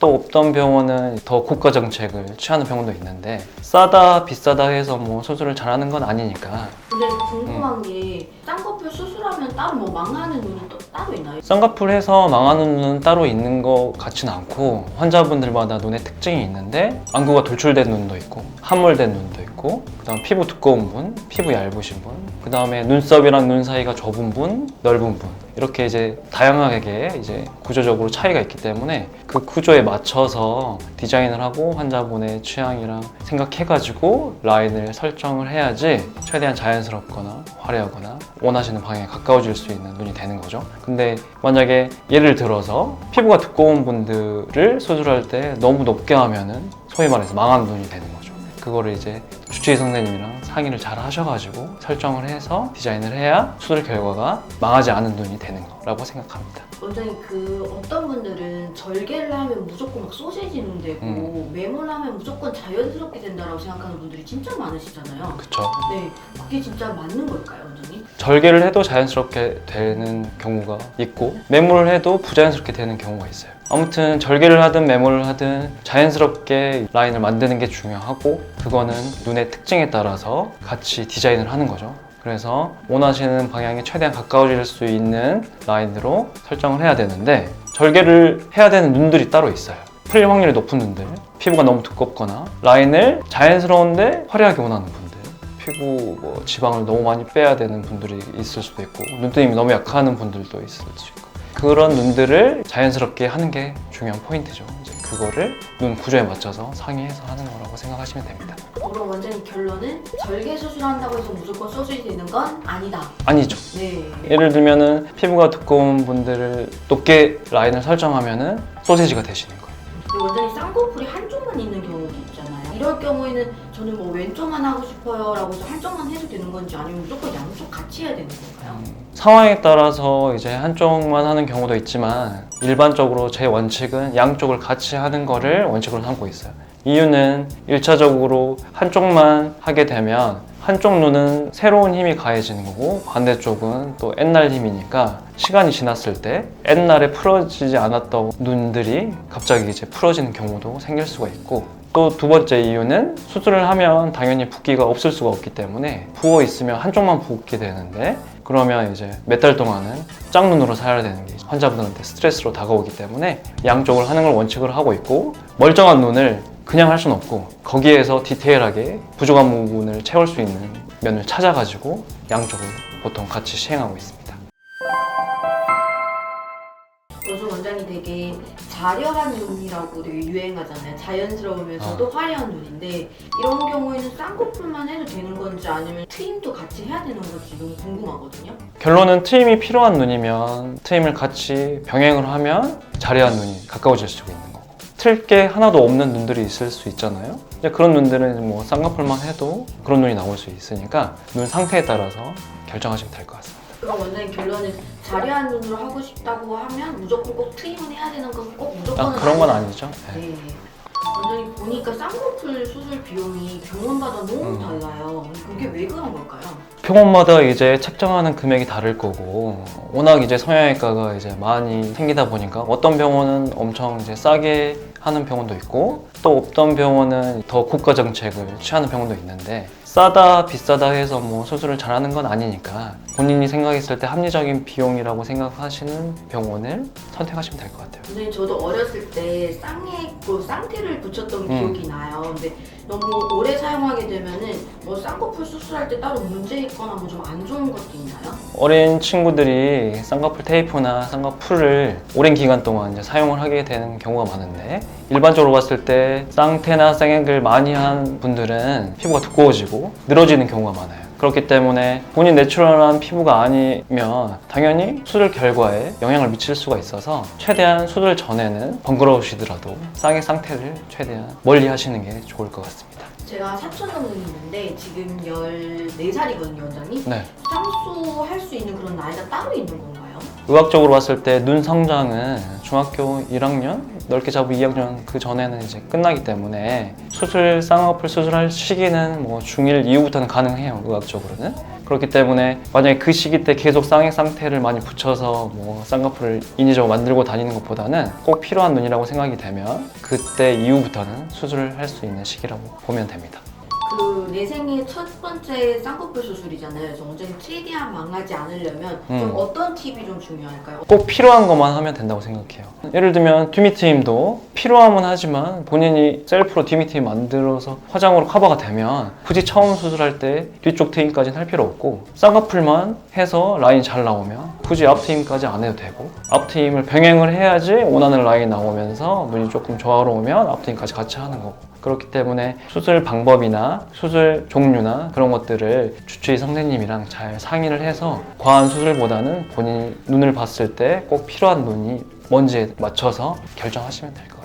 또 어떤 병원은 더 고가 정책을 취하는 병원도 있는데 싸다 비싸다 해서 뭐 수술을 잘하는 건 아니니까. 근데 궁금한 게 쌍꺼풀 수술하면 따로 뭐 망하는 눈이 또 따로 있나요? 쌍꺼풀에서 망하는 눈은 따로 있는 것 같지는 않고 환자분들마다 눈의 특징이 있는데 안구가 돌출된 눈도 있고 함몰된 눈도 있고 그다음 피부 두꺼운 분, 피부 얇으신 분, 그다음에 눈썹이랑 눈 사이가 좁은 분, 넓은 분 이렇게 이제 다양하게 이제 구조적으로 차이가 있기 때문에 그 구조에 맞춰서 디자인을 하고 환자분의 취향이랑 생각해가지고 라인을 설정을 해야지 최대한 자연스럽거나 화려하거나 원하시는 방향에 가까워질 수 있는 눈이 되는 거죠. 근데 만약에 예를 들어서 피부가 두꺼운 분들을 수술할 때 너무 높게 하면은 소위 말해서 망한 눈이 되는 거죠. 그거를 이제 주치의 선생님이랑 상의를 잘 하셔가지고 설정을 해서 디자인을 해야 수술 결과가 망하지 않은 눈이 되는 거라고 생각합니다. 원장님 어떤 분들은 절개를 하면 무조건 막 소시지 눈 되고 매몰 하면 무조건 자연스럽게 된다라고 생각하는 분들이 진짜 많으시잖아요. 그쵸? 네, 그게 진짜 맞는 걸까요, 원장님? 절개를 해도 자연스럽게 되는 경우가 있고 매몰을 해도 부자연스럽게 되는 경우가 있어요. 아무튼 절개를 하든 매몰을 하든 자연스럽게 라인을 만드는 게 중요하고 그거는 눈의 특징에 따라서 같이 디자인을 하는 거죠. 그래서 원하시는 방향에 최대한 가까워질 수 있는 라인으로 설정을 해야 되는데 절개를 해야 되는 눈들이 따로 있어요. 풀릴 확률이 높은 눈들, 피부가 너무 두껍거나 라인을 자연스러운데 화려하게 원하는 분들, 피부 지방을 너무 많이 빼야 되는 분들이 있을 수도 있고 눈뜨림이 너무 약한 분들도 있을 수 있고 그런 눈들을 자연스럽게 하는 게 중요한 포인트죠. 이제 그거를 눈 구조에 맞춰서 상의해서 하는 거라고 생각하시면 됩니다. 그럼 원장님 결론은 절개 수술한다고 해서 무조건 소시지 되는 건 아니다. 아니죠. 네. 예를 들면은 피부가 두꺼운 분들을 높게 라인을 설정하면은 소세지가 되시는 거예요. 그리고 원장님 쌍꺼풀이 한쪽만 있는 경우도 있잖아요. 이럴 경우에는 저는 뭐 왼쪽만 하고 싶어요 라고 해서 한쪽만 해도 되는 건지 아니면 무조건 양쪽 같이 해야 되는 건가요? 상황에 따라서 이제 한쪽만 하는 경우도 있지만 일반적으로 제 원칙은 양쪽을 같이 하는 거를 원칙으로 삼고 있어요. 이유는 1차적으로 한쪽만 하게 되면 한쪽 눈은 새로운 힘이 가해지는 거고 반대쪽은 또 옛날 힘이니까 시간이 지났을 때 옛날에 풀어지지 않았던 눈들이 갑자기 이제 풀어지는 경우도 생길 수가 있고 또 두 번째 이유는 수술을 하면 당연히 붓기가 없을 수가 없기 때문에 부어 있으면 한쪽만 붓게 되는데 그러면 이제 몇 달 동안은 짝눈으로 살아야 되는 게 환자분들한테 스트레스로 다가오기 때문에 양쪽을 하는 걸 원칙으로 하고 있고 멀쩡한 눈을 그냥 할 수는 없고 거기에서 디테일하게 부족한 부분을 채울 수 있는 면을 찾아가지고 양쪽을 보통 같이 시행하고 있습니다. 요즘 원장님 되게 자려한 눈이라고 되게 유행하잖아요. 자연스러우면서도 화려한 눈인데 이런 경우에는 쌍꺼풀만 해도 되는 건지 아니면 트임도 같이 해야 되는 건지 너무 궁금하거든요. 결론은 트임이 필요한 눈이면 트임을 같이 병행을 하면 자려한 눈이 가까워질 수 있는 거고 틀 게 하나도 없는 눈들이 있을 수 있잖아요. 이제 그런 눈들은 뭐 쌍꺼풀만 해도 그런 눈이 나올 수 있으니까 눈 상태에 따라서 결정하시면 될 것 같습니다. 그럼 원장님 결론은 자려한 눈으로 하고 싶다고 하면 무조건 꼭 트임을 해야 되는 건 꼭 무조건은 그런 건 아니죠. 네. 네. 원장님 보니까 쌍꺼풀 수술 비용이 병원마다 너무 달라요. 그게 왜 그런 걸까요? 병원마다 이제 책정하는 금액이 다를 거고 워낙 이제 성형외과가 이제 많이 생기다 보니까 어떤 병원은 엄청 이제 싸게 하는 병원도 있고 또 어떤 병원은 더 고가 정책을 취하는 병원도 있는데 싸다 비싸다 해서 뭐 수술을 잘하는 건 아니니까 본인이 생각했을 때 합리적인 비용이라고 생각하시는 병원을 선택하시면 될 것 같아요. 선생님 저도 어렸을 때 쌍에 쌍태를 붙였던 기억이 나요. 근데 너무 오래 사용하게 되면은 뭐 쌍꺼풀 수술할 때 따로 문제 있거나 뭐 좀 안 좋은 것도 있나요? 어린 친구들이 쌍꺼풀 테이프나 쌍꺼풀을 오랜 기간 동안 이제 사용을 하게 되는 경우가 많은데 일반적으로 봤을 때 쌍태나 쌍액을 많이 한 분들은 피부가 두꺼워지고 늘어지는 경우가 많아요. 그렇기 때문에 본인 내추럴한 피부가 아니면 당연히 수술 결과에 영향을 미칠 수가 있어서 최대한 수술 전에는 번거로우시더라도 쌍의 쌍태를 최대한 멀리 하시는 게 좋을 것 같습니다. 제가 사촌 동생이 있는데 지금 14살이거든요, 원장님. 네. 쌍수 할 수 있는 그런 나이가 따로 있는 건가요? 의학적으로 봤을 때 눈 성장은 중학교 1학년, 넓게 잡으면 2학년 그 전에는 이제 끝나기 때문에 쌍꺼풀 수술할 시기는 뭐 중1 이후부터는 가능해요, 의학적으로는. 그렇기 때문에 만약에 그 시기 때 계속 쌍액 상태를 많이 붙여서 뭐 쌍꺼풀을 인위적으로 만들고 다니는 것보다는 꼭 필요한 눈이라고 생각이 되면 그때 이후부터는 수술을 할 수 있는 시기라고 보면 됩니다. 그 내 생애 첫 번째 쌍꺼풀 수술이잖아요. 그래서 완전히 최대한 망하지 않으려면 좀 어떤 팁이 좀 중요할까요? 꼭 필요한 것만 하면 된다고 생각해요. 예를 들면 듀미트임도 필요하면 하지만 본인이 셀프로 듀미트임 만들어서 화장으로 커버가 되면 굳이 처음 수술할 때 뒤쪽 트임까지는 할 필요 없고 쌍꺼풀만 해서 라인 잘 나오면 굳이 앞 트임까지 안 해도 되고 앞 트임을 병행을 해야지 원하는 라인 나오면서 눈이 조금 조화로우면 앞 트임까지 같이 하는 거고 그렇기 때문에 수술 방법이나 수술 종류나 그런 것들을 주치의 선생님이랑 잘 상의를 해서 과한 수술보다는 본인 눈을 봤을 때 꼭 필요한 눈이 뭔지에 맞춰서 결정하시면 될 것 같아요.